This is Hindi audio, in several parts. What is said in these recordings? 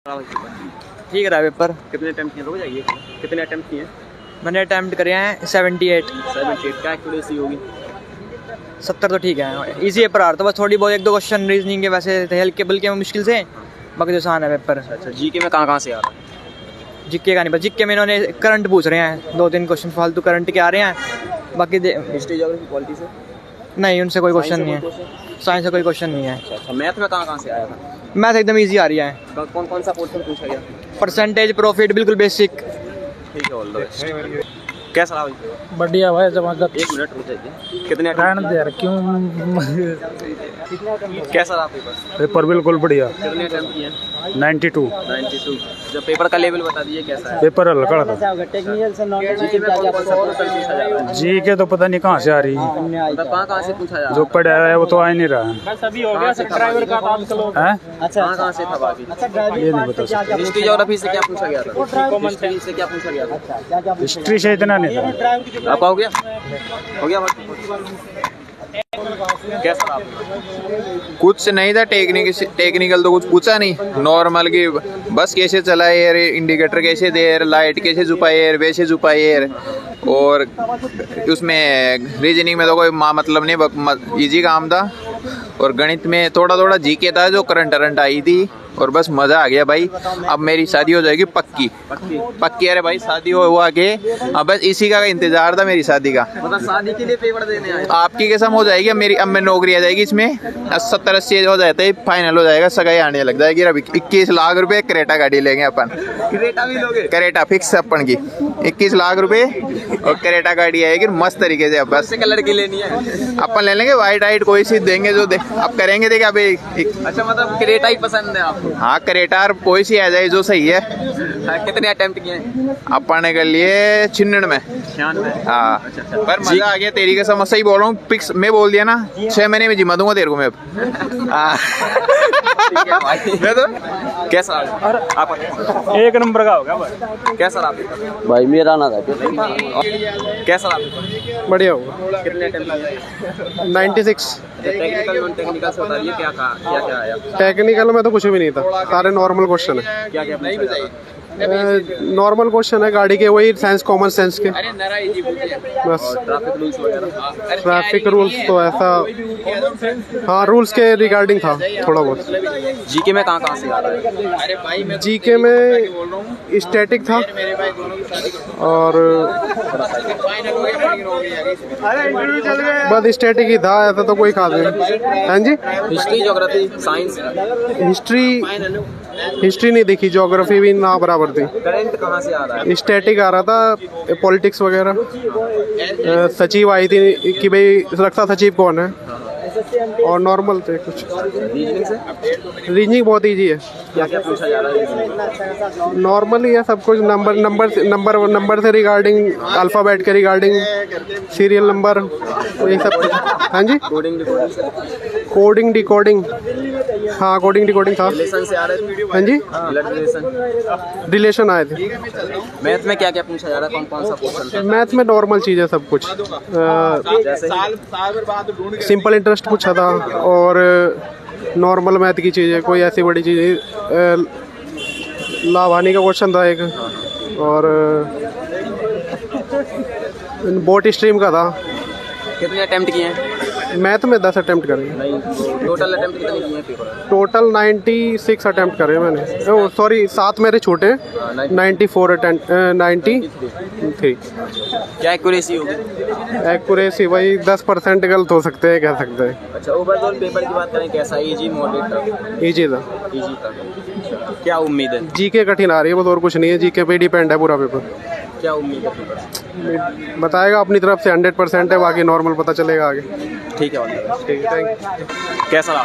ठीक रहा पेपर। कितने अटेम्प्ट किए? रुक जाइए, कितने अटेम्प्ट किए? मैंने अटैम्प्ट करे हैं 78। क्या एक्यूरेसी होगी? 70 तो ठीक है। इजी पेपर आ रहा था, बस थोड़ी बहुत 1-2 क्वेश्चन रीजनिंग के वैसे थे हल्के बल्कि मुश्किल से, बाकी तो आसान है पेपर। अच्छा, जीके में कहाँ से आ रहा है? जीके का नहीं पता, जीके में इन्होंने करंट पूछ रहे हैं, 2-3 क्वेश्चन फालतू करंट के आ रहे हैं, बाकी हिस्ट्री ज्योग्राफी पॉलिटी से नहीं, उनसे कोई क्वेश्चन नहीं है। साइंस से कोई क्वेश्चन नहीं है। अच्छा, मैथ में कहाँ से आया था? मैथ एकदम ईजी आ रही है। कौन सा पोर्शन पूछा गया? परसेंटेज, प्रॉफिट, बिल्कुल बेसिक। ठीक है, ऑल द बेस्ट। कैसा रहा भाई? बढ़िया भाई, जबरदस्त। 1 मिनट रुक जाइए। कितने क्यों? कैसा रहा पेपर? पेपर बिल्कुल बढ़िया। कितने अटेम्प्ट किए? 92। जब पेपर का लेवल बता दीजिए कैसा है? पेपर हल्का था। टेक्निकल से नॉलेज जीके में कौन सा क्वेश्चन पूछा जा रहा है? जी के तो पता नहीं कहाँ से आ रही है, मतलब कहाँ से पूछा जा रहा है? जो पढ़ा है वो तो आ ही नहीं रहा है। सभी हो गया ड्राइवर का काम चलो। अच्छा, कहाँ से था बाकी? ये नहीं बता सकता। हिस्ट्री ज्योग्राफी से क्या पूछा गया था? हिस्ट्री से क्या पूछा गया था? हिस्ट्री से इतना नहीं था। आपका हो गया? कैसा रहा? कुछ नहीं था टेक्निकल तो कुछ पूछा नहीं, नॉर्मल की बस कैसे चलाए, इंडिकेटर कैसे दे, लाइट कैसे छुपाए, वैसे छुपाए, और उसमें रीजनिंग में तो कोई मतलब नहीं, इजी काम था। और गणित में थोड़ा जीके था जो करंट आई थी, और बस मज़ा आ गया भाई। अब मेरी शादी हो जाएगी पक्की। अरे भाई शादी हुआ के अब बस इसी का इंतजार था, मेरी शादी का। मतलब शादी के लिए पेपर देने आए? आपकी कसम हो जाएगी, अब मेरी नौकरी आ जाएगी इसमें। 70-80 हो जाता है, फाइनल हो जाएगा, सगाई आने लग जाएगी। अभी 21 लाख रुपए क्रेटा गाड़ी लेंगे अपन। क्रेटा भी लोगे? क्रेटा फिक्स अपन की 21 लाख रुपए और क्रेटा गाड़ी आएगी मस्त तरीके से। अब बस कलर की लेनी है? अपन ले लेंगे वाइट कोई सी देंगे जो अब करेंगे देखिए अभी। अच्छा, मतलब क्रेटा ही पसंद है आपको? हाँ, क्रेटा कोई सी आ जाए जो सही है। कितने अटेम्प्ट किए हैं? अपन ने कर लिए 96। हाँ, पर मजा आ गया तेरी कसम, सही बोल रहा हूँ। फिक्स मैं बोल दिया ना, 6 महीने में जिम्मा दूंगा तेरे को मैं। मैं तो कैसा आप? 1 नंबर का हो गया भाई। कैसा रहा भाई? मेरा ना था। कैसा रहा? बढ़िया होगा। कितने अटेम्प्ट किए? 96। टेक्निकल नॉन टेक्निकल से बताइए क्या आया? टेक्निकल में तो कुछ भी नहीं था, सारे नॉर्मल क्वेश्चन है। क्या नहीं बताइए? नॉर्मल क्वेश्चन है गाड़ी के, वही साइंस, कॉमन सेंस के बस। ट्रैफिक रूल्स वगैरह? ट्रैफिक रूल्स तो ऐसा, हाँ, रूल्स के रिगार्डिंग था थोड़ा बहुत। जीके में कहाँ से आ रहा है? जीके में स्टैटिक था और बस स्टैटिक ही था, ऐसा तो कोई खास नहीं। हाँ जी, हिस्ट्री ज्योग्राफी साइंस? हिस्ट्री नहीं देखी, ज्योग्राफी भी ना बराबर थी। करंट कहाँ से आ रहा है? स्टैटिक आ रहा था, पॉलिटिक्स वगैरह। सचिव आई थी कि भाई रक्षा सचिव कौन है, और नॉर्मल थे कुछ। रीजनिंग से? रीजनिंग बहुत इजी है। क्या पूछा जा रहा है? नॉर्मल ही है सब कुछ, नंबर से रिगार्डिंग, अल्फ़ाबेट के रिगार्डिंग, सीरियल नंबर, यही सब कुछ। हाँ जी, कोडिंग डिकोडिंग, हाँ कोडिंग डिकोडिंग था। रिलेशन से आ रहे थे? हाँ जी, रिलेशन आए थे। मैथ में क्या पूछा जा रहा है? कौन सा क्वेश्चन था? मैथ में नॉर्मल चीज़ है सब कुछ, सिंपल इंटरेस्ट पूछा था, और नॉर्मल मैथ की चीज़ है, कोई ऐसी बड़ी चीज़, लाभ हानि का क्वेश्चन था एक, और बोट स्ट्रीम का था। कितने अटेम्प्ट किए हैं? मैथ में 10 अटेम्प्ट करे। टोटल अटेम्प्ट कितने किए हैं पेपर? टोटल 96 अटेम्प्ट करे मैंने। सॉरी, 7 मेरे छोटे, 94 अटेम्प्ट, 93। क्या एक्यूरेसी होगी? एक्यूरेसी भाई 10% गलत हो सकते हैं, कह सकते हैं। अच्छा, ओवरऑल पेपर की बात करें, कैसा? इजी, मॉडरेट था? इजी था। इजी था। क्या उम्मीद है? जीके कठिन आ रही है, बस और कुछ नहीं है। जीके पे डिपेंड है पूरा पेपर। क्या उम्मीद है पेपर? बताएगा अपनी तरफ से, 100% है, बाकी नॉर्मल पता चलेगा आगे। ठीक है, ठीक है, थैंक यू। कैसा रहा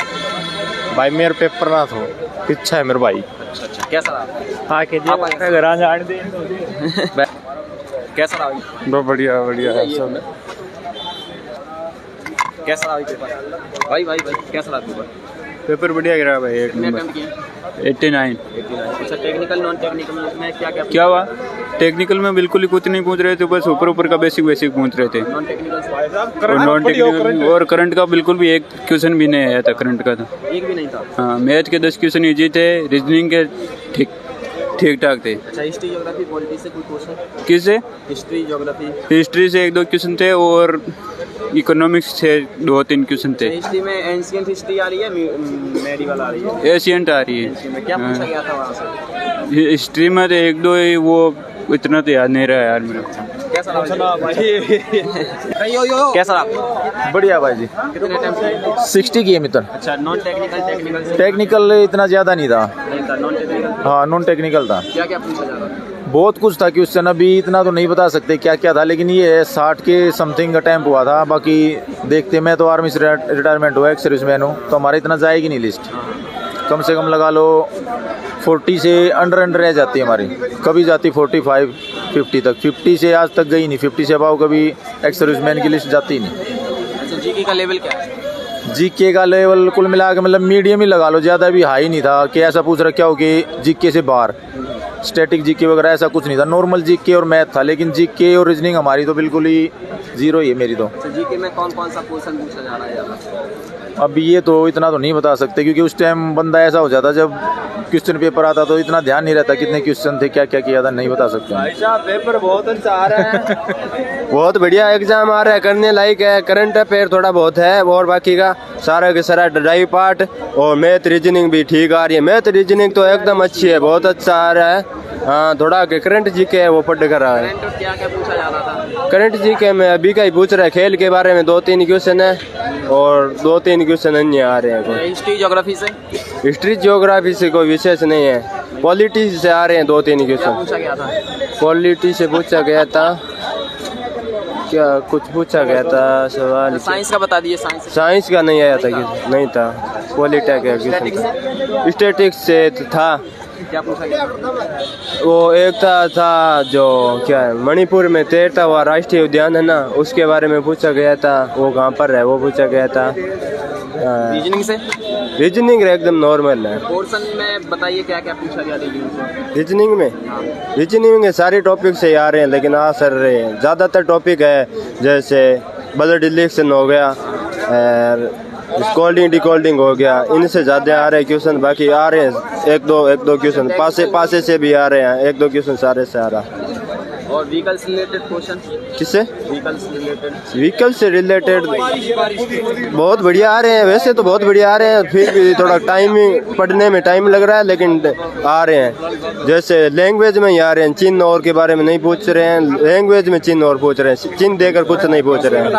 भाई मेरा पेपर ना था, पीछा है मेरे भाई। अच्छा, कैसा रहा? हाँ, के घर आ जाने दे। कैसा रहा? बहुत बढ़िया सब। कैसा रहा पेपर? भाई कैसा रहा पेपर? पेपर बढ़िया गिरा भाई, 1 नंबर। 89। अच्छा, टेक्निकल नॉन टेक्निकल में क्या हुआ? टेक्निकल में बिल्कुल ही कुछ नहीं पूछ रहे थे, बस ऊपर ऊपर का बेसिक बेसिक पूछ रहे थे। नॉन टेक्निकल और नॉन टेक्निकल और करंट का बिल्कुल भी एक क्वेश्चन भी नहीं आया था करंट का तो। एक भी नहीं था। हाँ, मैथ के 10 क्वेश्चन इजी थे, रीजनिंग के ठीक ठीक ठाक थे। अच्छा, हिस्ट्री ज्योग्राफी पॉलिटी से कोई क्वेश्चन? किससे? History geography. हिस्ट्री से 1-2 क्वेश्चन थे और इकोनॉमिक्स से 2-3 क्वेश्चन थे। हिस्ट्री में एंशिएंट हिस्ट्री आ रही है, मेडिवल आ रही है? एशियंट आ रही हिस्ट्री में क्या पूछा गया था वहाँ से? है। हिस्ट्री में तो 1-2 ही, वो इतना तो याद नहीं रहा यार मेरे को। कैसा रहा भाई? कैसा रहा? बढ़िया भाई जी। कितने टाइम से? 60 की है मित्र। अच्छा, नॉन टेक्निकल टेक्निकल से? टेक्निकल इतना ज़्यादा नहीं था। नहीं था, नॉन टेक्निकल। हाँ, नॉन टेक्निकल था। क्या क्या पूछा जा रहा था? बहुत कुछ था क्वेश्चन, अभी इतना तो नहीं बता सकते क्या क्या था, लेकिन ये 60 के समथिंग का टाइम हुआ था। बाकी देखते, मैं तो आर्मी से रिटायरमेंट हुआ, एक सर्विसमैन हूँ, तो हमारा इतना जाएगी नहीं लिस्ट। कम से कम लगा लो 40 से अंडर रह जाती है हमारी, कभी जाती 45-50 तक। 50 से आज तक गई नहीं, 50 से अबाव कभी एक्स सर्विसमैन की लिस्ट जाती नहीं। अच्छा, जीके का लेवल क्या है? जीके का लेवल कुल मिला के मतलब मीडियम ही लगा लो, ज़्यादा भी हाई नहीं था कि ऐसा पूछ रखा हो कि जीके से बाहर। स्टैटिक जीके वगैरह ऐसा कुछ नहीं था, नॉर्मल जीके और मैथ था। लेकिन जीके और रीजनिंग हमारी तो बिल्कुल ही जीरो ही है मेरी तो। अच्छा, जीके में कौन कौन सा क्वेश्चन पूछा जा रहा है ज़्यादा? अब ये तो इतना तो नहीं बता सकते, क्योंकि उस टाइम बंदा ऐसा हो जाता, जब क्वेश्चन पेपर आता तो इतना ध्यान नहीं रहता कितने क्वेश्चन थे, क्या क्या किया था, नहीं बता सकते। पेपर बहुत अच्छा आ रहा है। बहुत बढ़िया एग्जाम आ रहा है, करने लायक है। करंट अफेयर थोड़ा बहुत है और बाकी का सारा के सारा ड्राइव पार्ट और मैथ रीजनिंग भी ठीक आ रही है। मैथ रीजनिंग तो एकदम अच्छी है, बहुत अच्छा आ रहा है। हाँ, थोड़ा करंट जीके है वो पढ़ कर रहा है। करंट क्या क्या पूछा जा रहा था? करंट जीके में अभी का ही पूछ रहा है, खेल के बारे में 2-3 क्वेश्चन है और 2-3 क्वेश्चन अन्य आ रहे हैं। हिस्ट्री ज्योग्राफी से? हिस्ट्री ज्योग्राफी से कोई विशेष नहीं है, पॉलिटी से आ रहे हैं 2-3 क्या क्वेश्चन। पूछा गया था? पॉलिटी से पूछा गया था, क्या कुछ पूछा गया था सवाल? साइंस का बता दिए। साइंस का नहीं आया था, नहीं था। पॉलिटेक का क्वेश्चन, स्टैटिक्स से था। क्या पूछा गया? वो एक था जो क्या है, मणिपुर में तैरता हुआ राष्ट्रीय उद्यान है ना, उसके बारे में पूछा गया था। वो कहाँ पर है वो पूछा गया था। रीजनिंग से? रीजनिंग एकदम नॉर्मल है। पोर्शन में बताइए क्या क्या पूछा गया रीजनिंग से? रीजनिंग में सारे टॉपिक से आ रहे हैं, लेकिन आ सर रहे हैं। ज़्यादातर टॉपिक है जैसे ब्लड रिलेक्शन हो गया, कोल्डिंग डिकोल्डिंग हो गया, इनसे ज़्यादा आ रहे हैं क्वेश्चन। बाकी आ रहे हैं एक दो क्वेश्चन पासे से भी आ रहे हैं, 1-2 क्वेश्चन सारे से आ रहा है। और व्हीकल्स रिलेटेड क्वेश्चन? किससे? व्हीकल से रिलेटेड बहुत बढ़िया आ रहे हैं, वैसे तो बहुत बढ़िया आ रहे हैं, फिर भी थोड़ा टाइम पढ़ने में टाइम लग रहा है, लेकिन आ रहे हैं। जैसे लैंग्वेज में ही आ रहे हैं, चिन्ह और के बारे में नहीं पूछ रहे हैं, लैंग्वेज में चिन्ह और पूछ रहे हैं, चिन्ह देकर कुछ नहीं पूछ रहे हैं।